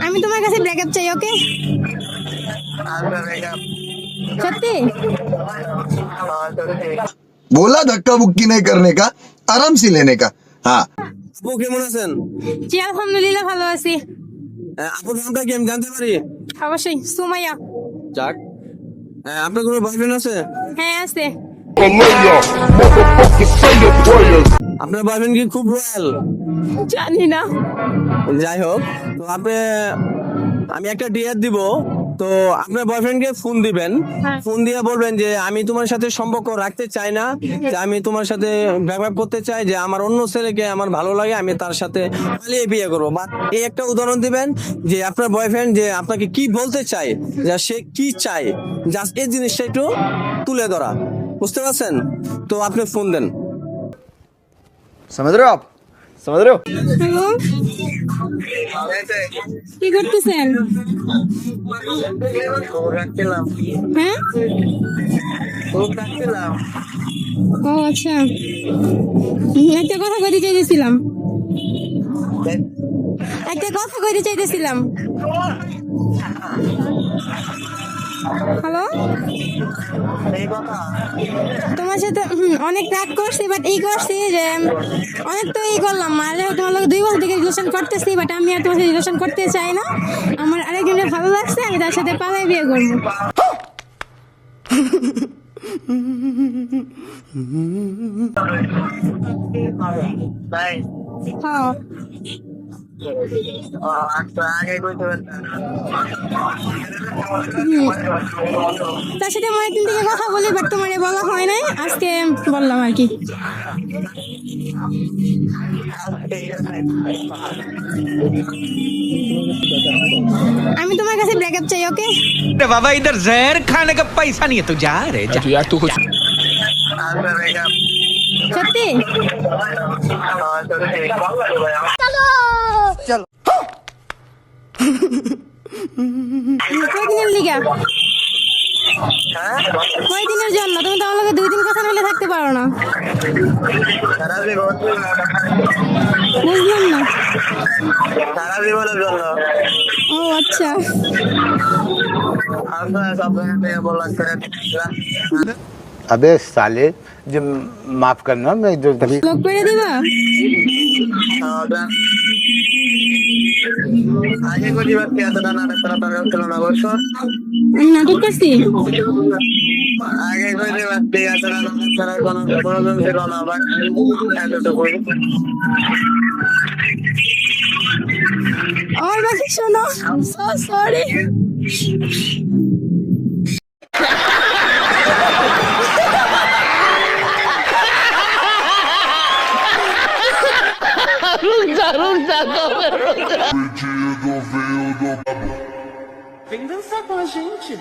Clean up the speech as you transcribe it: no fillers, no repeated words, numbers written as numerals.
আমি তোমার কাছে ব্রেকআপ চাই, ওকে? সত্যি? बोला धक्का बुक्की नहीं करने का, आराम से लेने का। हाँ, আপু কেমন আছেন? জি আলহামদুলিল্লাহ ভালো আছি। আপুর নামটা কি আমি জানতে পারি? অবশ্যই, সুমাইয়া। যাক, আপনার কোনো বয়ফ্রেন্ড আছে? হ্যাঁ আছে। আপনার বয়ফ্রেন্ড কি খুব রয়্যাল? জানি না। যাই হোক, তো আমি একটা ডিয়ার দিব, তো আপনার বয়ফ্রেন্ডকে ফোন দিবেন। হ্যাঁ। ফোন দিয়ে বলবেন যে আমি তোমার সাথে সম্পর্ক রাখতে চাই না, যে আমি তোমার সাথে ব্রেকআপ করতে চাই, যে আমার অন্য ছেলেকে আমার ভালো লাগে, আমি তার সাথে পালিয়ে বিয়ে করবো। বা এই একটা উদাহরণ দিবেন যে আপনার বয়ফ্রেন্ড যে আপনাকে কি বলতে চায়, যে সে কি চায়, জাস্ট এই জিনিসটা একটু তুলে ধরা, বুঝতে পারছেন? তো আপনি ফোন দেন। समझ रहे हो आप? समझ रहे हो? হ্যালো, কি করতেছেন? হ্যাঁ, ও আচ্ছা, একটা কথা কইতে চাইতেছিলাম। হ্যালো, তোমার সাথে অনেক রাগ করছি, বাট এই করছি যে অনেক তো এই করলাম, মানে তোমার লোক 2 বছর থেকে রিলেশন করতেছি, বাট আমি আর তোমার সাথে রিলেশন করতে চাই না। আমার আরেকজনের ভালো লাগছে, আমি তার সাথে পালাই বিয়ে করবো। হ্যাঁ, তার সাথে আমি অনেকদিন থেকে কথা বলি, বাট তোমার বলা হয় নাই, আজকে বললাম আর কি। আমি তোমার কাছে ব্রেকআপ চাই, ওকে? बाबा इधर जहर खाने का पैसा नहीं है तो जा रे जा। यार तू कुछ সত্যি? কয়দিনের লিগা? কয়দিনের জন্য? তুমি তো আমার লগে 2 দিন কথা বলে থাকতে পারো না। বুঝলাম না। সারা জীবনের জন্য। ও আচ্ছা, अबे साले जब माफ करना मैं जो तभी ব্লক করে দিবা? আগে করি বাকি এতটা নাটক করা দরকার ছিল না, অবশ্য নাটক করছি? আগে করি বাকি এতটা নাটক করার কোনো প্রয়োজন ছিল না, বাট এতটুকু। আমার বাকি শোনো, so sorry. Vem dançar com a gente.